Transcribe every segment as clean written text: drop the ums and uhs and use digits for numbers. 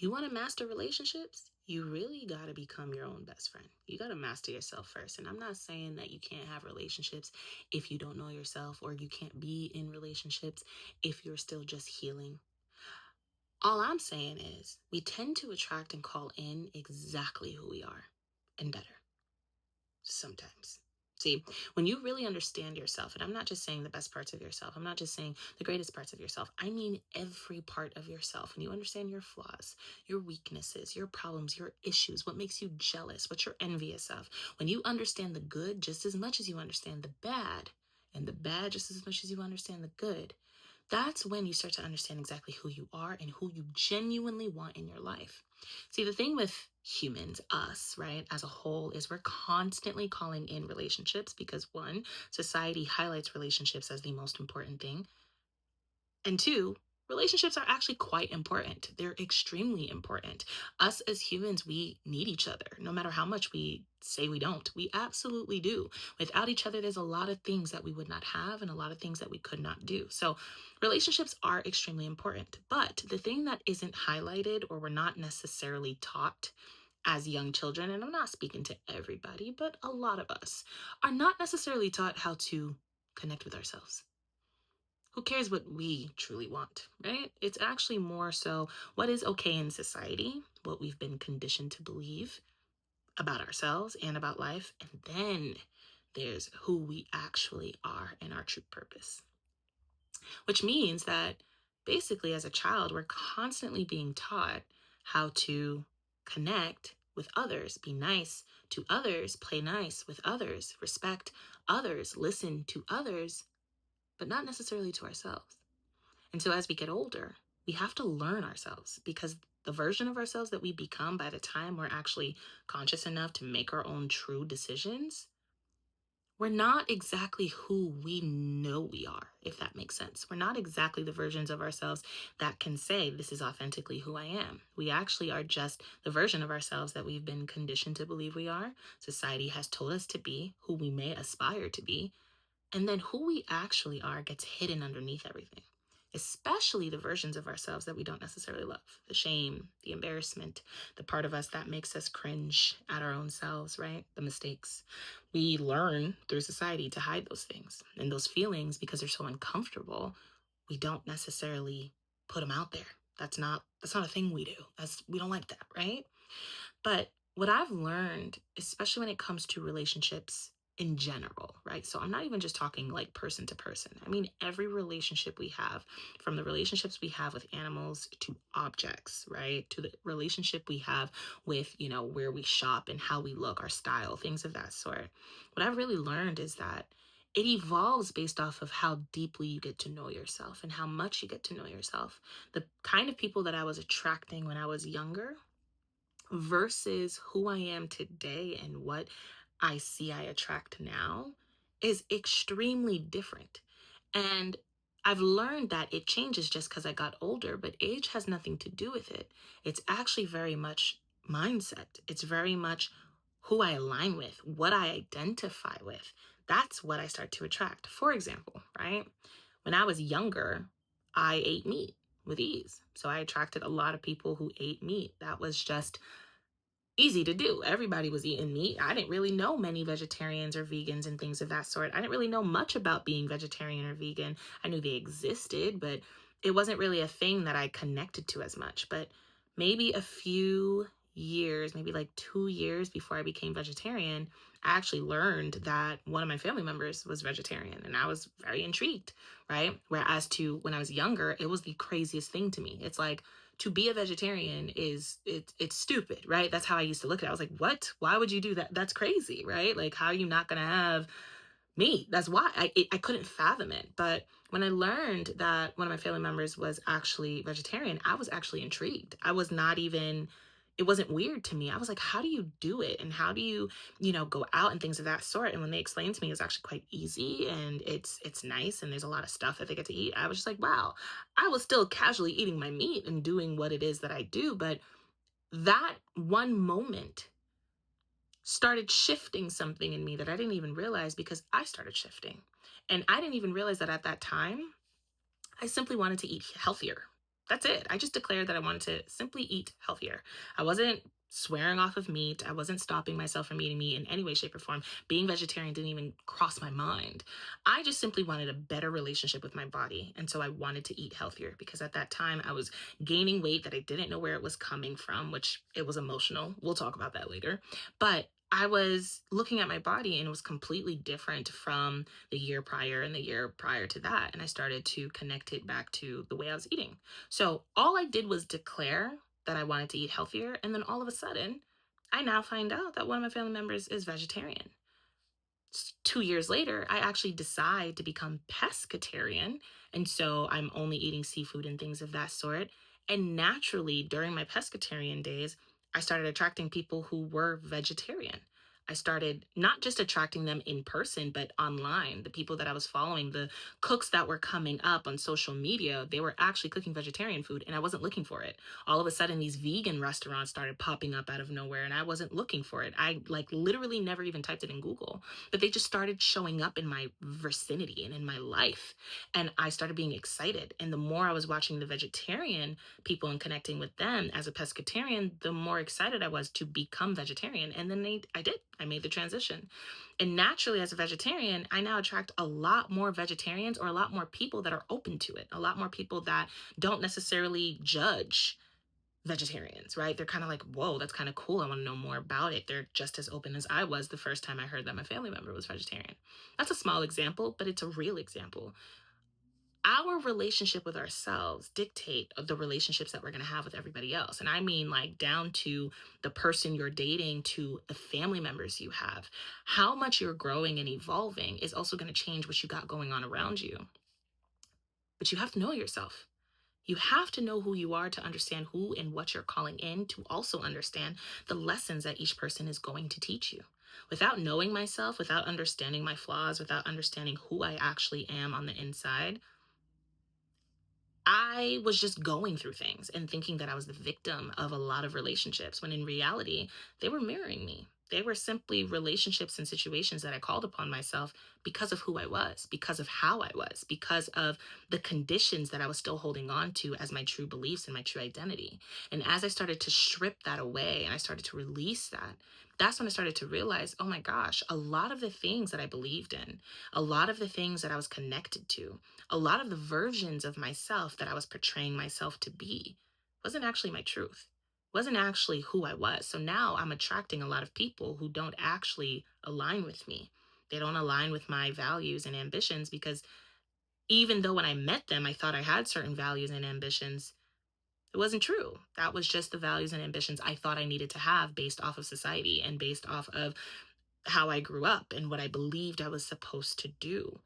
You want to master relationships? You really got to become your own best friend. You got to master yourself first. And I'm not saying that you can't have relationships if you don't know yourself, or you can't be in relationships if you're still just healing. All I'm saying is we tend to attract and call in exactly who we are and better sometimes. See, when you really understand yourself, and I'm not just saying the best parts of yourself, I'm not just saying the greatest parts of yourself, I mean every part of yourself. When you understand your flaws, your weaknesses, your problems, your issues, what makes you jealous, what you're envious of, when you understand the good just as much as you understand the bad, and the bad just as much as you understand the good, that's when you start to understand exactly who you are and who you genuinely want in your life. See, the thing with humans, us, right, as a whole, is we're constantly calling in relationships because one, society highlights relationships as the most important thing. And two, relationships are actually quite important. They're extremely important. Us as humans, we need each other, no matter how much we say we don't. We absolutely do. Without each other, there's a lot of things that we would not have and a lot of things that we could not do. So, relationships are extremely important. But the thing that isn't highlighted, or we're not necessarily taught as young children, and I'm not speaking to everybody, but a lot of us are not necessarily taught how to connect with ourselves. Who cares what we truly want, right? It's actually more so what is okay in society, what we've been conditioned to believe about ourselves and about life. And then there's who we actually are and our true purpose, which means that basically as a child, we're constantly being taught how to connect with others, be nice to others, play nice with others, respect others, listen to others, but not necessarily to ourselves. And so as we get older, we have to learn ourselves, because the version of ourselves that we become by the time we're actually conscious enough to make our own true decisions, we're not exactly who we know we are, if that makes sense. We're not exactly the versions of ourselves that can say, this is authentically who I am. We actually are just the version of ourselves that we've been conditioned to believe we are. Society has told us to be, who we may aspire to be. And then who we actually are gets hidden underneath everything, especially the versions of ourselves that we don't necessarily love. The shame, the embarrassment, the part of us that makes us cringe at our own selves, right? The mistakes. We learn through society to hide those things and those feelings because they're so uncomfortable. We don't necessarily put them out there. That's not a thing we do. We don't like that, right? But what I've learned, especially when it comes to relationships in general, right? So I'm not even just talking like person to person. I mean, every relationship we have, from the relationships we have with animals to objects, right? To the relationship we have with, where we shop and how we look, our style, things of that sort. What I've really learned is that it evolves based off of how deeply you get to know yourself and how much you get to know yourself. The kind of people that I was attracting when I was younger versus who I am today and what I see I attract now is extremely different. And I've learned that it changes just because I got older, but age has nothing to do with it. It's actually very much mindset. It's very much who I align with, what I identify with. That's what I start to attract. For example, right? When I was younger, I ate meat with ease. So I attracted a lot of people who ate meat. That was just easy to do. Everybody was eating meat. I didn't really know many vegetarians or vegans and things of that sort. I didn't really know much about being vegetarian or vegan. I knew they existed, but it wasn't really a thing that I connected to as much. But maybe a few years, maybe like 2 years before I became vegetarian, I actually learned that one of my family members was vegetarian, and I was very intrigued, right? Whereas to when I was younger, it was the craziest thing to me. It's like, to be a vegetarian it's stupid, right? That's how I used to look at it. I was like, what? Why would you do that? That's crazy, right? Like, how are you not gonna have meat? That's why I couldn't fathom it. But when I learned that one of my family members was actually vegetarian, I was actually intrigued. I was not even, it wasn't weird to me. I was like, how do you do it? And how do you, go out and things of that sort? And when they explained to me, it's actually quite easy and it's nice and there's a lot of stuff that they get to eat. I was just like, wow, I was still casually eating my meat and doing what it is that I do. But that one moment started shifting something in me that I didn't even realize, because I started shifting. And I didn't even realize that at that time, I simply wanted to eat healthier. That's it. I just declared that I wanted to simply eat healthier. I wasn't swearing off of meat. I wasn't stopping myself from eating meat in any way, shape, or form. Being vegetarian didn't even cross my mind. I just simply wanted a better relationship with my body. And so I wanted to eat healthier because at that time I was gaining weight that I didn't know where it was coming from, which it was emotional. We'll talk about that later. But I was looking at my body and it was completely different from the year prior and the year prior to that. And I started to connect it back to the way I was eating. So all I did was declare that I wanted to eat healthier. And then all of a sudden, I now find out that one of my family members is vegetarian. 2 years later, I actually decide to become pescatarian. And so I'm only eating seafood and things of that sort. And naturally, during my pescatarian days, I started attracting people who were vegetarian. I started not just attracting them in person, but online. The people that I was following, the cooks that were coming up on social media, they were actually cooking vegetarian food and I wasn't looking for it. All of a sudden, these vegan restaurants started popping up out of nowhere and I wasn't looking for it. I like literally never even typed it in Google, but they just started showing up in my vicinity and in my life. And I started being excited. And the more I was watching the vegetarian people and connecting with them as a pescatarian, the more excited I was to become vegetarian. And then I did. I made the transition. And naturally, as a vegetarian, I now attract a lot more vegetarians or a lot more people that are open to it, a lot more people that don't necessarily judge vegetarians, right? They're kind of like, whoa, that's kind of cool. I want to know more about it. They're just as open as I was the first time I heard that my family member was vegetarian. That's a small example, but it's a real example. Our relationship with ourselves dictate the relationships that we're going to have with everybody else. And I mean like down to the person you're dating, to the family members you have. How much you're growing and evolving is also going to change what you got going on around you. But you have to know yourself. You have to know who you are to understand who and what you're calling in, to also understand the lessons that each person is going to teach you. Without knowing myself, without understanding my flaws, without understanding who I actually am on the inside, I was just going through things and thinking that I was the victim of a lot of relationships when in reality, they were mirroring me. They were simply relationships and situations that I called upon myself because of who I was, because of how I was, because of the conditions that I was still holding on to as my true beliefs and my true identity. And as I started to strip that away and I started to release that, that's when I started to realize, oh my gosh, a lot of the things that I believed in, a lot of the things that I was connected to, a lot of the versions of myself that I was portraying myself to be wasn't actually my truth, wasn't actually who I was. So now I'm attracting a lot of people who don't actually align with me. They don't align with my values and ambitions because even though when I met them, I thought I had certain values and ambitions, it wasn't true. That was just the values and ambitions I thought I needed to have based off of society and based off of how I grew up and what I believed I was supposed to do.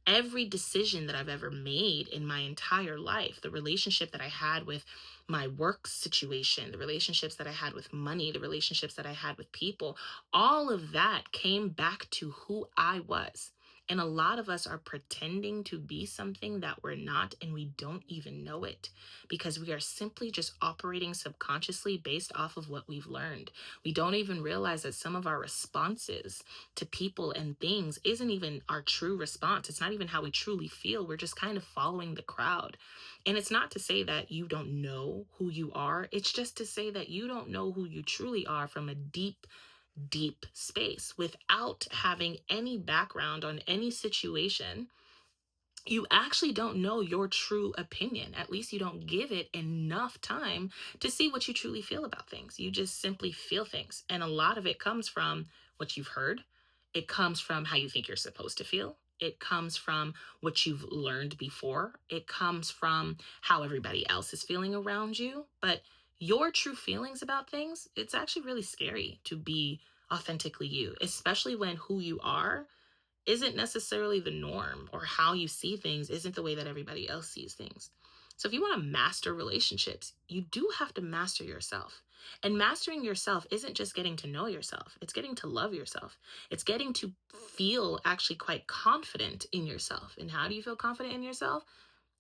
Every decision that I've ever made in my entire life, the relationship that I had with my work situation, the relationships that I had with money, the relationships that I had with people, all of that came back to who I was. And a lot of us are pretending to be something that we're not, and we don't even know it because we are simply just operating subconsciously based off of what we've learned. We don't even realize that some of our responses to people and things isn't even our true response. It's not even how we truly feel. We're just kind of following the crowd. And it's not to say that you don't know who you are, it's just to say that you don't know who you truly are from a deep, deep space without having any background on any situation. You actually don't know your true opinion. At least you don't give it enough time to see what you truly feel about things. You just simply feel things. And a lot of it comes from what you've heard, it comes from how you think you're supposed to feel. It comes from what you've learned before. It comes from how everybody else is feeling around you. But your true feelings about things, it's actually really scary to be authentically you, especially when who you are isn't necessarily the norm or how you see things isn't the way that everybody else sees things. So if you want to master relationships, you do have to master yourself. And mastering yourself isn't just getting to know yourself, it's getting to love yourself. It's getting to feel actually quite confident in yourself. And how do you feel confident in yourself?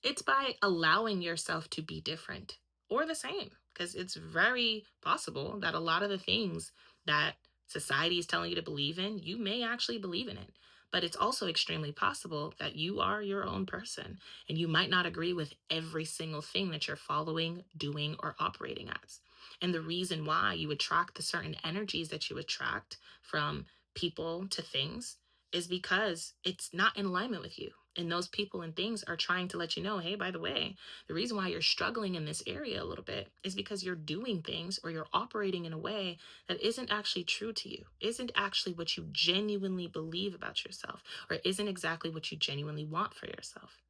It's by allowing yourself to be different or the same, because it's very possible that a lot of the things that society is telling you to believe in, you may actually believe in it. But it's also extremely possible that you are your own person and you might not agree with every single thing that you're following, doing, or operating as. And the reason why you attract the certain energies that you attract from people to things is because it's not in alignment with you. And those people and things are trying to let you know, hey, by the way, the reason why you're struggling in this area a little bit is because you're doing things or you're operating in a way that isn't actually true to you, isn't actually what you genuinely believe about yourself, or isn't exactly what you genuinely want for yourself.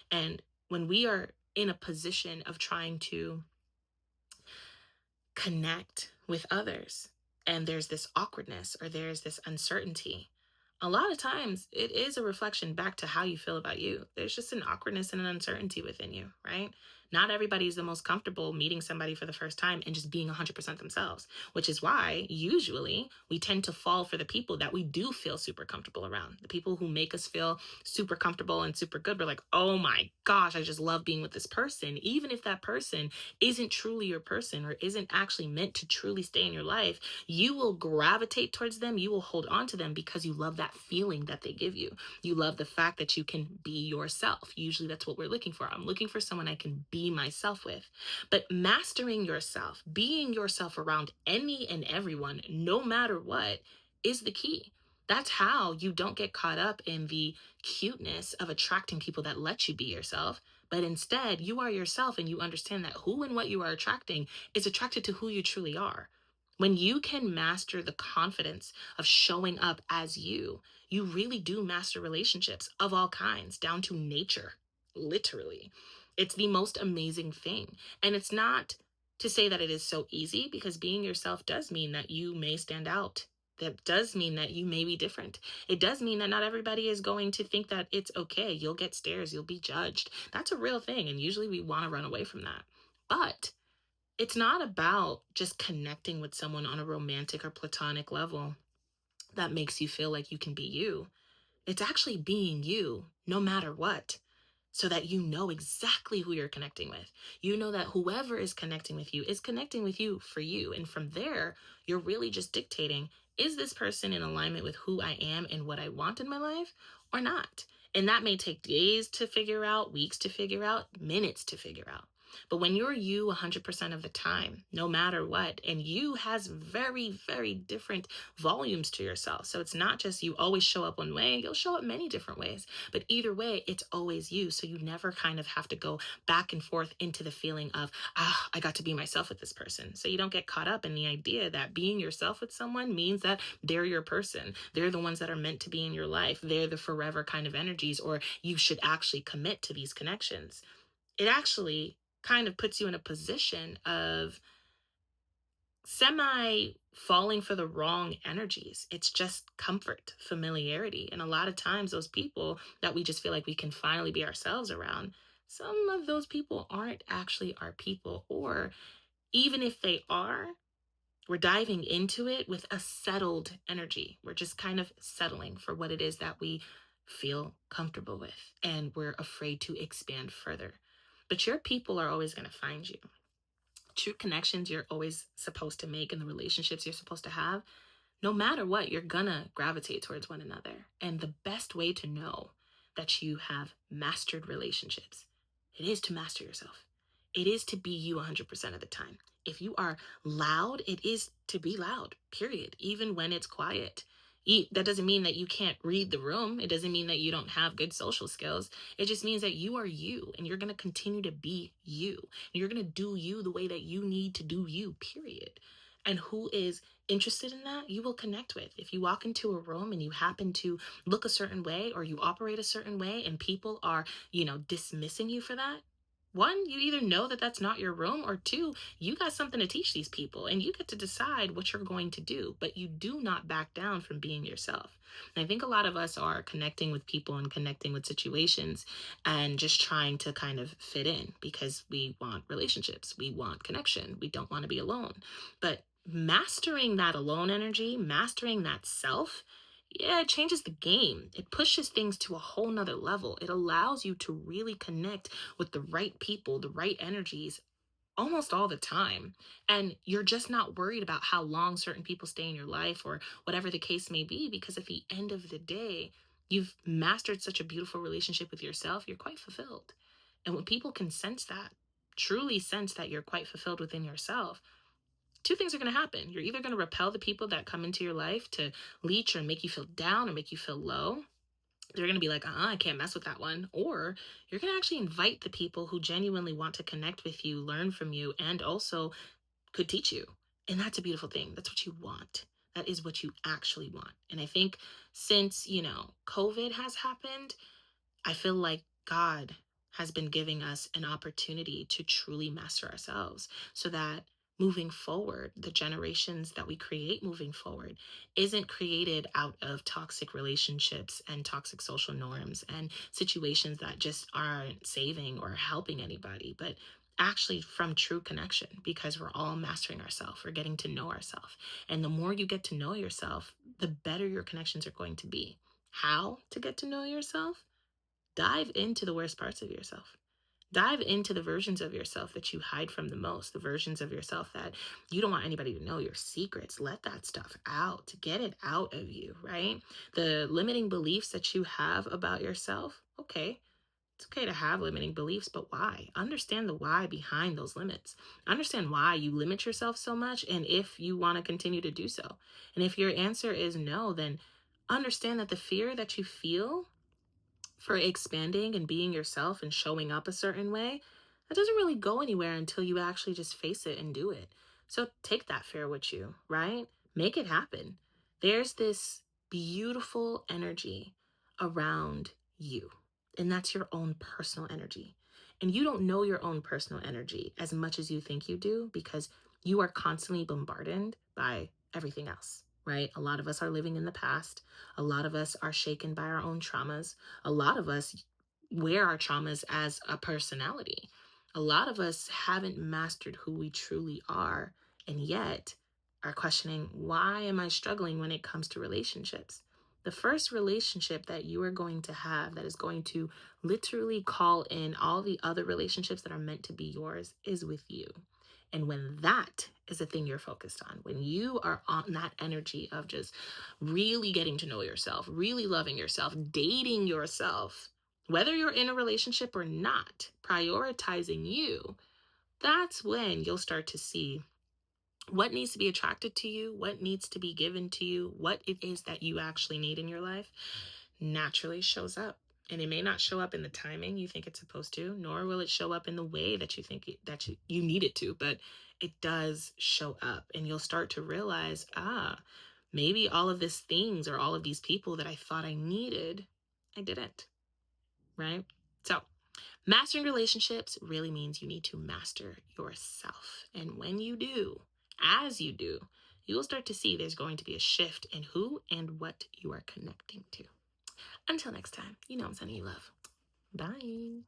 And when we are in a position of trying to connect with others and there's this awkwardness or there's this uncertainty, a lot of times it is a reflection back to how you feel about you. There's just an awkwardness and an uncertainty within you, right? Not everybody's the most comfortable meeting somebody for the first time and just being 100% themselves, which is why usually we tend to fall for the people that we do feel super comfortable around. The people who make us feel super comfortable and super good. We're like, oh my gosh, I just love being with this person. Even if that person isn't truly your person or isn't actually meant to truly stay in your life, you will gravitate towards them. You will hold on to them because you love that feeling that they give you. You love the fact that you can be yourself. Usually that's what we're looking for. I'm looking for someone I can be myself with. But mastering yourself, being yourself around any and everyone, no matter what, is the key. That's how you don't get caught up in the cuteness of attracting people that let you be yourself, but instead you are yourself and you understand that who and what you are attracting is attracted to who you truly are. When you can master the confidence of showing up as you really do master relationships of all kinds, down to nature, literally. It's the most amazing thing. And it's not to say that it is so easy, because being yourself does mean that you may stand out. That does mean that you may be different. It does mean that not everybody is going to think that it's okay. You'll get stares, you'll be judged. That's a real thing. And usually we want to run away from that. But it's not about just connecting with someone on a romantic or platonic level that makes you feel like you can be you. It's actually being you no matter what, so that you know exactly who you're connecting with. You know that whoever is connecting with you is connecting with you for you. And from there, you're really just dictating, is this person in alignment with who I am and what I want in my life or not? And that may take days to figure out, weeks to figure out, minutes to figure out. But when you're you 100% of the time, no matter what, and you has very, very different volumes to yourself. So it's not just you always show up one way, you'll show up many different ways. But either way, it's always you. So you never kind of have to go back and forth into the feeling of, I got to be myself with this person. So you don't get caught up in the idea that being yourself with someone means that they're your person. They're the ones that are meant to be in your life. They're the forever kind of energies, or you should actually commit to these connections. It actually kind of puts you in a position of semi falling for the wrong energies. It's just comfort, familiarity. And a lot of times, those people that we just feel like we can finally be ourselves around, some of those people aren't actually our people. Or even if they are, we're diving into it with a settled energy. We're just kind of settling for what it is that we feel comfortable with. And we're afraid to expand further. But your people are always going to find you. True connections you're always supposed to make, in the relationships you're supposed to have, no matter what, you're gonna gravitate towards one another. And the best way to know that you have mastered relationships, it is to master yourself. It is to be you 100% of the time. If you are loud, it is to be loud, period, even when it's quiet. That doesn't mean that you can't read the room. It doesn't mean that you don't have good social skills. It just means that you are you and you're going to continue to be you. And you're going to do you the way that you need to do you, period. And who is interested in that, you will connect with. If you walk into a room and you happen to look a certain way or you operate a certain way and people are, dismissing you for that, one, you either know that that's not your room, or two, you got something to teach these people and you get to decide what you're going to do, but you do not back down from being yourself. And I think a lot of us are connecting with people and connecting with situations and just trying to kind of fit in because we want relationships, we want connection, we don't want to be alone. But mastering that alone energy, mastering that self, yeah, it changes the game. It pushes things to a whole nother level. It allows you to really connect with the right people, the right energies almost all the time. And you're just not worried about how long certain people stay in your life or whatever the case may be, because at the end of the day, You've mastered such a beautiful relationship with yourself, you're quite fulfilled. And when people can sense that, truly sense that you're quite fulfilled within yourself, two things are going to happen. You're either going to repel the people that come into your life to leech or make you feel down or make you feel low. They're going to be like, I can't mess with that one. Or you're going to actually invite the people who genuinely want to connect with you, learn from you, and also could teach you. And that's a beautiful thing. That's what you want. That is what you actually want. And I think since, COVID has happened, I feel like God has been giving us an opportunity to truly master ourselves so that moving forward, the generations that we create moving forward isn't created out of toxic relationships and toxic social norms and situations that just aren't saving or helping anybody, but actually from true connection, because we're all mastering ourselves, we're getting to know ourselves. And the more you get to know yourself, the better your connections are going to be. How to get to know yourself? Dive into the worst parts of yourself. Dive into the versions of yourself that you hide from the most, the versions of yourself that you don't want anybody to know, your secrets. Let that stuff out, get it out of you, right? The limiting beliefs that you have about yourself, okay. It's okay to have limiting beliefs, but why? Understand the why behind those limits. Understand why you limit yourself so much and if you want to continue to do so. And if your answer is no, then understand that the fear that you feel for expanding and being yourself and showing up a certain way, that doesn't really go anywhere until you actually just face it and do it. So take that fear with you, right? Make it happen. There's this beautiful energy around you, and that's your own personal energy. And you don't know your own personal energy as much as you think you do because you are constantly bombarded by everything else, right? A lot of us are living in the past. A lot of us are shaken by our own traumas. A lot of us wear our traumas as a personality. A lot of us haven't mastered who we truly are, and yet are questioning, why am I struggling when it comes to relationships? The first relationship that you are going to have that is going to literally call in all the other relationships that are meant to be yours is with you. And when that is the thing you're focused on, when you are on that energy of just really getting to know yourself, really loving yourself, dating yourself, whether you're in a relationship or not, prioritizing you, that's when you'll start to see what needs to be attracted to you, what needs to be given to you, what it is that you actually need in your life naturally shows up. And it may not show up in the timing you think it's supposed to, nor will it show up in the way that you think you need it to, but it does show up. And you'll start to realize, maybe all of these things or all of these people that I thought I needed, I didn't, right? So mastering relationships really means you need to master yourself. And when you do, as you do, you will start to see there's going to be a shift in who and what you are connecting to. Until next time, you know I'm sending you love. Bye.